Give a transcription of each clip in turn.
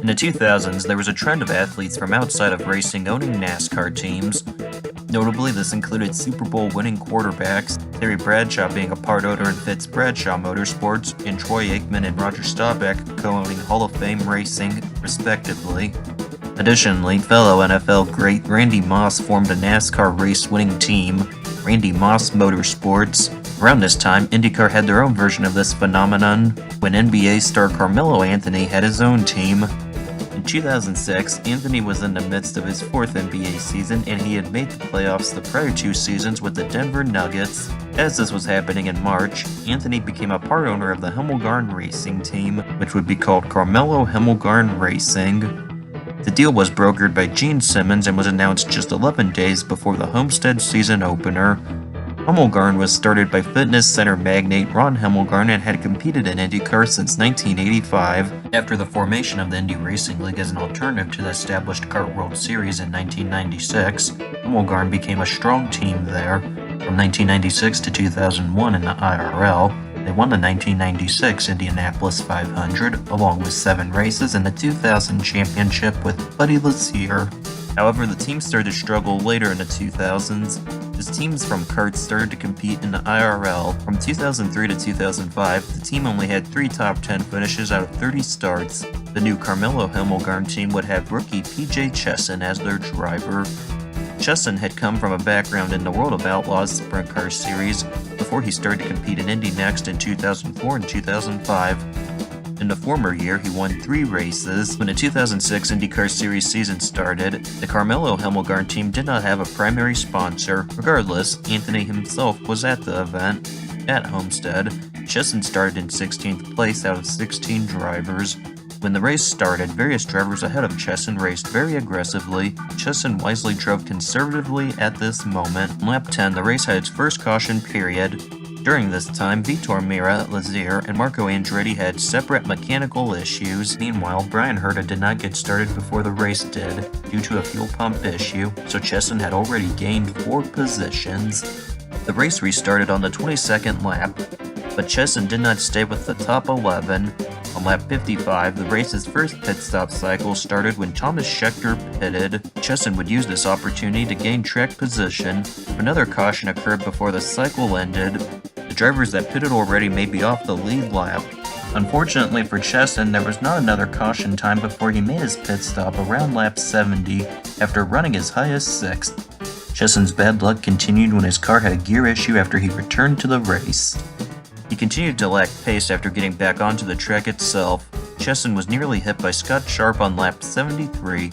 In the 2000s, there was a trend of athletes from outside of racing owning NASCAR teams. Notably, this included Super Bowl winning quarterbacks, Terry Bradshaw being a part owner in Fitz Bradshaw Motorsports, and Troy Aikman and Roger Staubach co-owning Hall of Fame Racing, respectively. Additionally, fellow NFL great Randy Moss formed a NASCAR race-winning team, Randy Moss Motorsports. Around this time, IndyCar had their own version of this phenomenon, when NBA star Carmelo Anthony had his own team. In 2006, Anthony was in the midst of his fourth NBA season, and he had made the playoffs the prior 2 seasons with the Denver Nuggets. As this was happening in March, Anthony became a part owner of the Himmelgarn Racing team, which would be called Carmelo Himmelgarn Racing. The deal was brokered by Gene Simmons and was announced just 11 days before the Homestead season opener. Himmelgarn was started by fitness center magnate Ron Himmelgarn and had competed in IndyCar since 1985. After the formation of the Indy Racing League as an alternative to the established Kart World Series in 1996, Himmelgarn became a strong team there. From 1996 to 2001 in the IRL, they won the 1996 Indianapolis 500, along with 7 races in the 2000 championship with Buddy Lazier. However, the team started to struggle later in the 2000s, as teams from karts started to compete in the IRL. From 2003 to 2005, the team only had 3 top 10 finishes out of 30 starts. The new Carmelo Himmelgarn team would have rookie PJ Chesson as their driver. Chesson had come from a background in the World of Outlaws Sprint Car Series before he started to compete in Indy Next in 2004 and 2005. In the former year, he won 3 races. When the 2006 IndyCar Series season started, the Carmelo Himmelgarn team did not have a primary sponsor. Regardless, Anthony himself was at the event. At Homestead, Chesson started in 16th place out of 16 drivers. When the race started, various drivers ahead of Chesson raced very aggressively. Chesson wisely drove conservatively at this moment. On lap 10, the race had its first caution period. During this time, Vitor Meira, Lazier, and Marco Andretti had separate mechanical issues. Meanwhile, Brian Herta did not get started before the race did, due to a fuel pump issue, so Chesson had already gained 4 positions. The race restarted on the 22nd lap, but Chesson did not stay with the top 11. On lap 55, the race's first pit stop cycle started when Thomas Scheckter pitted. Chesson would use this opportunity to gain track position. Another caution occurred before the cycle ended. The drivers that pitted already may be off the lead lap. Unfortunately for Chesson, there was not another caution time before he made his pit stop around lap 70 after running as high as 6th. Chesson's bad luck continued when his car had a gear issue after he returned to the race. He continued to lack pace after getting back onto the track itself. Chesson was nearly hit by Scott Sharp on lap 73.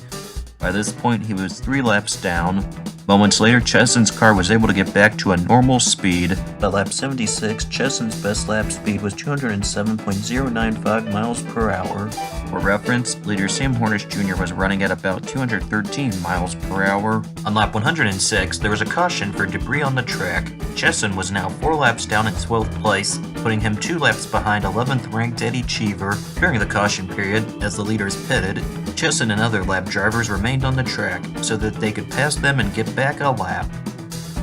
By this point, he was 3 laps down. Moments later, Chesson's car was able to get back to a normal speed. At lap 76, Chesson's best lap speed was 207.095 miles per hour. For reference, leader Sam Hornish Jr. was running at about 213 miles per hour. On lap 106, there was a caution for debris on the track. Chesson was now 4 laps down in 12th place, putting him 2 laps behind 11th ranked Eddie Cheever. During the caution period, as the leaders pitted, Chesson and other lap drivers remained on the track so that they could pass them and get back a lap.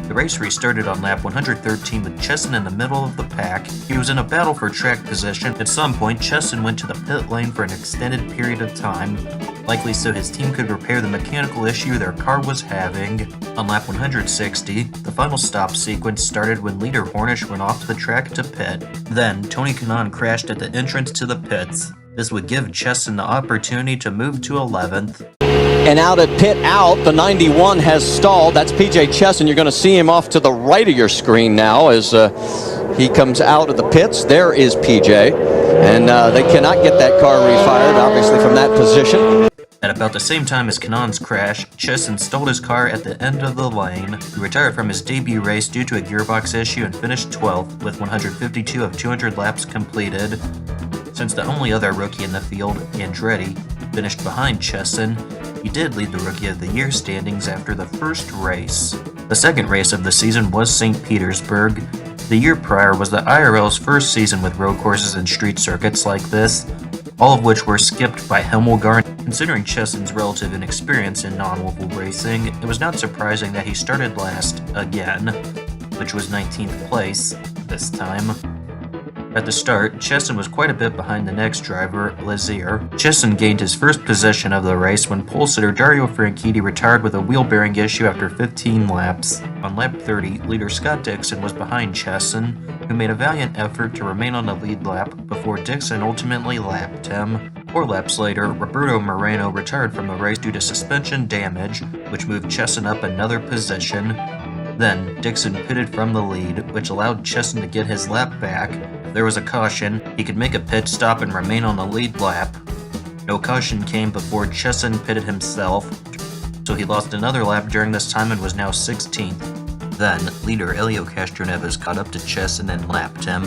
The race restarted on lap 113 with Chesson in the middle of the pack. He was in a battle for track position. At some point, Chesson went to the pit lane for an extended period of time, likely so his team could repair the mechanical issue their car was having. On lap 160, the final stop sequence started when leader Hornish went off the track to pit. Then, Tony Kanaan crashed at the entrance to the pits. This would give Chesson the opportunity to move to 11th. And out at pit out, the 91 has stalled. That's PJ Chesson. You're going to see him off to the right of your screen now as he comes out of the pits. There is PJ. And they cannot get that car refired, obviously, from that position. At about the same time as Kanaan's crash, Chesson stalled his car at the end of the lane. He retired from his debut race due to a gearbox issue and finished 12th with 152 of 200 laps completed. Since the only other rookie in the field, Andretti, finished behind Chesson, he did lead the Rookie of the Year standings after the first race. The second race of the season was St. Petersburg. The year prior was the IRL's first season with road courses and street circuits like this, all of which were skipped by Himmelgarn. Considering Chesson's relative inexperience in non-oval racing, it was not surprising that he started last again, which was 19th place this time. At the start, Chesson was quite a bit behind the next driver, Lazier. Chesson gained his first possession of the race when pole sitter Dario Franchitti retired with a wheel bearing issue after 15 laps. On lap 30, leader Scott Dixon was behind Chesson, who made a valiant effort to remain on the lead lap before Dixon ultimately lapped him. 4 laps later, Roberto Moreno retired from the race due to suspension damage, which moved Chesson up another position. Then, Dixon pitted from the lead, which allowed Chesson to get his lap back. If there was a caution, he could make a pit stop and remain on the lead lap. No caution came before Chesson pitted himself, so he lost another lap during this time and was now 16th. Then, leader Helio Castroneves caught up to Chesson and lapped him.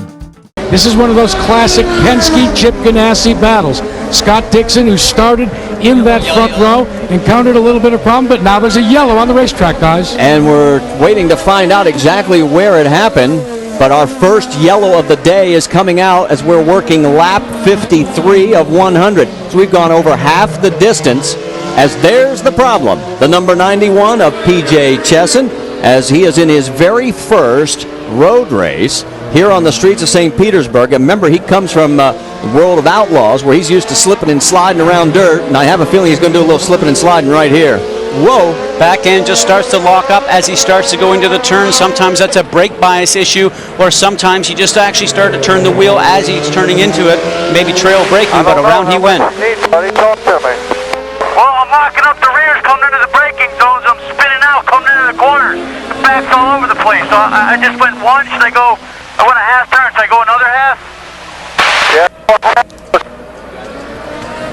This is one of those classic Penske-Chip Ganassi battles. Scott Dixon, who started in that front row, encountered a little bit of problem, but now there's a yellow on the racetrack, guys. And we're waiting to find out exactly where it happened, but our first yellow of the day is coming out as we're working lap 53 of 100. So we've gone over half the distance, as there's the problem. The number 91 of P.J. Chesson, as he is in his very first road race here on the streets of St. Petersburg. And remember, he comes from the world of outlaws, where he's used to slipping and sliding around dirt, and I have a feeling he's going to do a little slipping and sliding right here. Whoa. Back end just starts to lock up as he starts to go into the turn. Sometimes that's a brake bias issue, or sometimes he just actually start to turn the wheel as he's turning into it. Maybe trail braking, but around he went. Well, I'm locking up the rears coming into the braking zones. I'm spinning out coming into the corners. The back's all over the place. So I just went one. Should I go? I went a half turn. Should I go another half?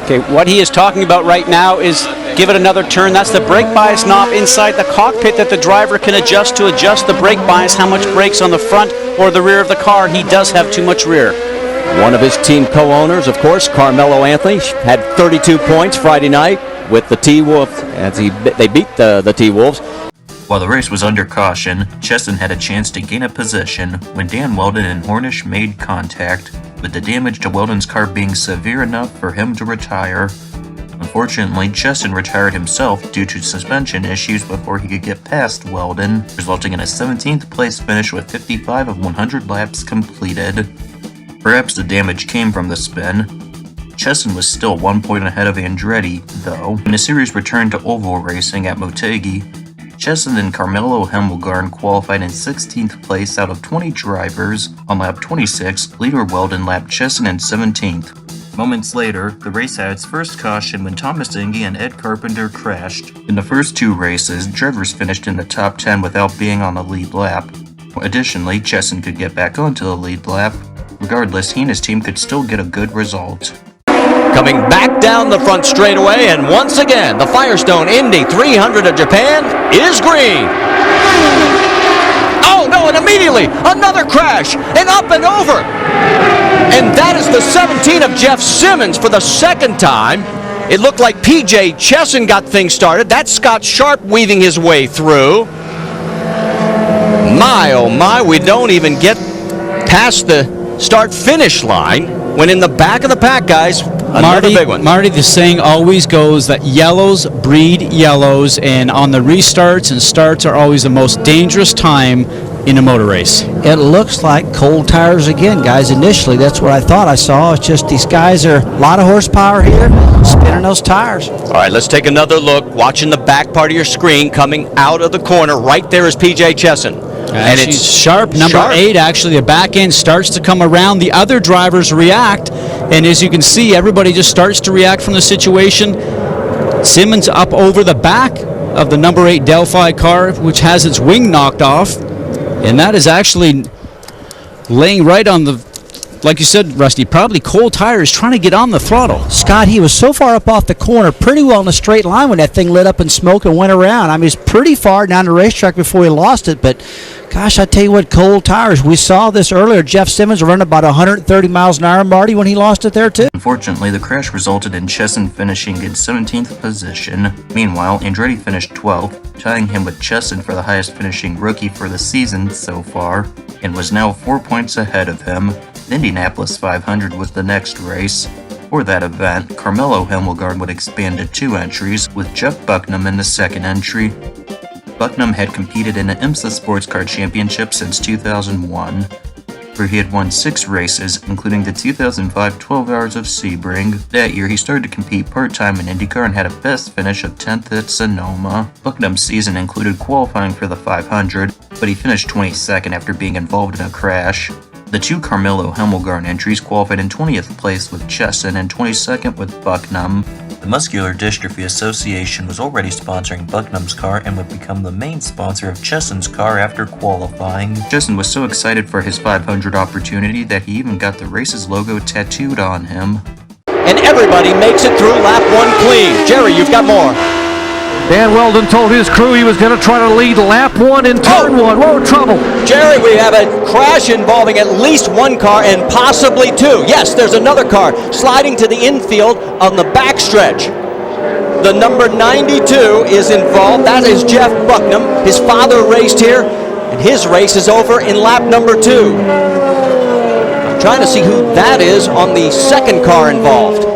Okay, what he is talking about right now is give it another turn. That's the brake bias knob inside the cockpit that the driver can adjust to adjust the brake bias, how much brakes on the front or the rear of the car. He does have too much rear. One of his team co-owners, of course, Carmelo Anthony, had 32 points Friday night with the T-Wolf as they beat the T-Wolves. While the race was under caution, Chesson had a chance to gain a position when Dan Weldon and Hornish made contact, with the damage to Weldon's car being severe enough for him to retire. Unfortunately, Chesson retired himself due to suspension issues before he could get past Weldon, resulting in a 17th place finish with 55 of 100 laps completed. Perhaps the damage came from the spin. Chesson was still 1 point ahead of Andretti, though. When the series returned to oval racing at Motegi, Chesson and Carmelo Hemmelgarn qualified in 16th place out of 20 drivers. On lap 26, leader Weldon lapped Chesson in 17th. Moments later, the race had its first caution when Thomas Inge and Ed Carpenter crashed. In the first 2 races, drivers finished in the top 10 without being on the lead lap. Additionally, Chesson could get back onto the lead lap. Regardless, he and his team could still get a good result. Coming back down the front straightaway, and once again, the Firestone Indy 300 of Japan is green. Oh no, and immediately, another crash, and up and over. And that is the 17 of Jeff Simmons for the second time. It looked like P.J. Chesson got things started. That's Scott Sharp weaving his way through. My, oh my, we don't even get past the start-finish line when in the back of the pack, guys, another big one. Marty, the saying always goes that yellows breed yellows, and on the restarts and starts are always the most dangerous time in a motor race. It looks like cold tires again, guys. Initially, that's what I thought I saw. It's just these guys are a lot of horsepower here, spinning those tires. All right, let's take another look. Watching the back part of your screen, coming out of the corner, right there is P.J. Chesson. And it's Sharp, number 8, actually. The back end starts to come around. The other drivers react, and as you can see, everybody just starts to react from the situation. Simmons up over the back of the number 8 Delphi car, which has its wing knocked off, and that is actually laying right on the, like you said, Rusty, probably cold tires trying to get on the throttle. Scott, he was so far up off the corner, pretty well in a straight line when that thing lit up in smoke and went around. I mean, it's pretty far down the racetrack before he lost it, but gosh, I tell you what, cold tires. We saw this earlier. Jeff Simmons running about 130 miles an hour, Marty, when he lost it there, too. Unfortunately, the crash resulted in Chesson finishing in 17th position. Meanwhile, Andretti finished 12th, tying him with Chesson for the highest finishing rookie for the season so far, and was now 4 points ahead of him. The Indianapolis 500 was the next race. For that event, Carmelo Hemmelgarn would expand to 2 entries, with Jeff Bucknam in the second entry. Bucknam had competed in the IMSA Sports Car Championship since 2001. where he had won 6 races, including the 2005 12 Hours of Sebring. That year, he started to compete part-time in IndyCar and had a best finish of 10th at Sonoma. Buchanan's season included qualifying for the 500, but he finished 22nd after being involved in a crash. The 2 Carmelo Anthony entries qualified in 20th place with Chesson and 22nd with Buchanan. The Muscular Dystrophy Association was already sponsoring Buchanan's car and would become the main sponsor of Chesson's car after qualifying. Chesson was so excited for his 500 opportunity that he even got the race's logo tattooed on him. And everybody makes it through lap 1 clean. Jerry, you've got more. Dan Weldon told his crew he was going to try to lead lap 1 in turn 1. Whoa, trouble. Jerry, we have a crash involving at least 1 car and possibly 2. Yes, there's another car sliding to the infield on the backstretch. The number 92 is involved. That is Jeff Buchanan. His father raced here, and his race is over in lap number 2. I'm trying to see who that is on the second car involved.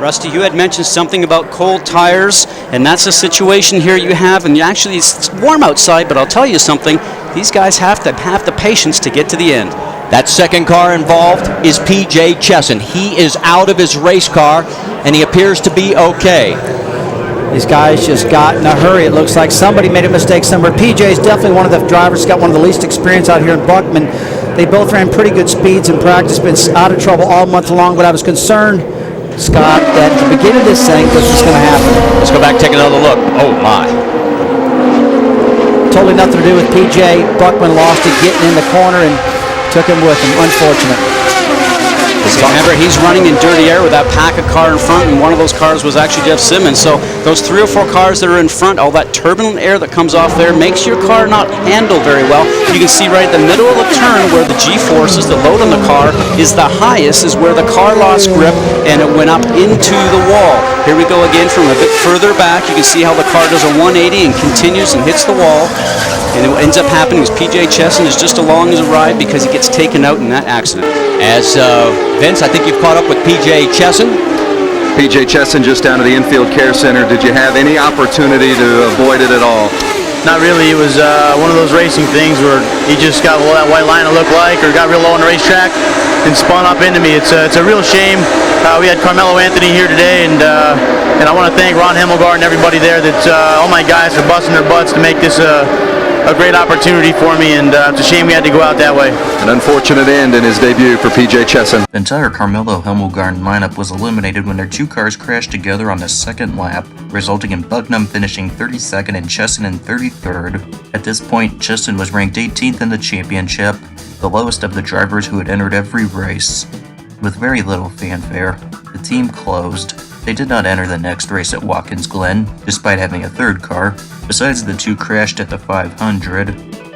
Rusty, you had mentioned something about cold tires, and that's a situation here you have, and actually it's warm outside, but I'll tell you something, these guys have to have the patience to get to the end. That second car involved is PJ Chesson. He is out of his race car, and he appears to be okay. These guys just got in a hurry. It looks like somebody made a mistake somewhere. PJ is definitely one of the drivers, got one of the least experience out here in Buckman. They both ran pretty good speeds in practice, been out of trouble all month long, but I was concerned, Scott, that at the beginning of this thing, this was going to happen. Let's go back and take another look. Oh, my. Totally nothing to do with PJ. Buckman lost it getting in the corner and took him with him. Unfortunate. Remember, he's running in dirty air with that pack of car in front, and one of those cars was actually Jeff Simmons. So those 3 or 4 cars that are in front, all that turbulent air that comes off there makes your car not handle very well. You can see right at the middle of the turn where the G-forces, the load on the car, is the highest, is where the car lost grip, and it went up into the wall. Here we go again from a bit further back. You can see how the car does a 180 and continues and hits the wall. And what ends up happening is PJ Chesson is just along his ride because he gets taken out in that accident. As Vince, I think you've caught up with PJ Chesson. PJ Chesson just down to the infield care center. Did you have any opportunity to avoid it at all? Not really. It was one of those racing things where he just got what that white line looked like, or got real low on the racetrack and spun up into me. It's a real shame. We had Carmelo Anthony here today, and I want to thank Ron Hemmelgarn and everybody there. That all my guys are busting their butts to make this a great opportunity for me, and it's a shame we had to go out that way. An unfortunate end in his debut for PJ Chesson. The entire Carmelo Hemmelgarn lineup was eliminated when their 2 cars crashed together on the second lap, resulting in Buchanan finishing 32nd and Chesson in 33rd. At this point, Chesson was ranked 18th in the championship, the lowest of the drivers who had entered every race. With very little fanfare, the team closed. They did not enter the next race at Watkins Glen, despite having a 3rd car. Besides the 2 crashed at the 500,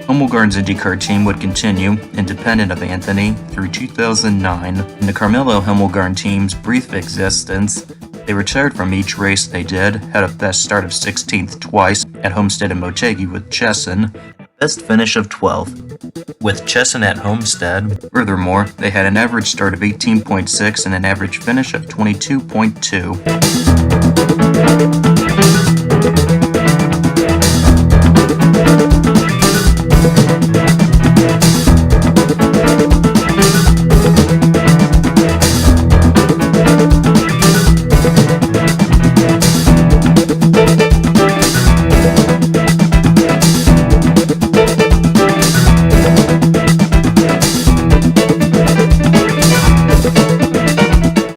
Hemmelgarn's IndyCar team would continue, independent of Anthony, through 2009. In the Carmelo Hemmelgarn team's brief existence, they retired from each race they did, had a best start of 16th twice at Homestead and Motegi with Chesson, best finish of 12th with Chesson at Homestead. Furthermore, they had an average start of 18.6 and an average finish of 22.2.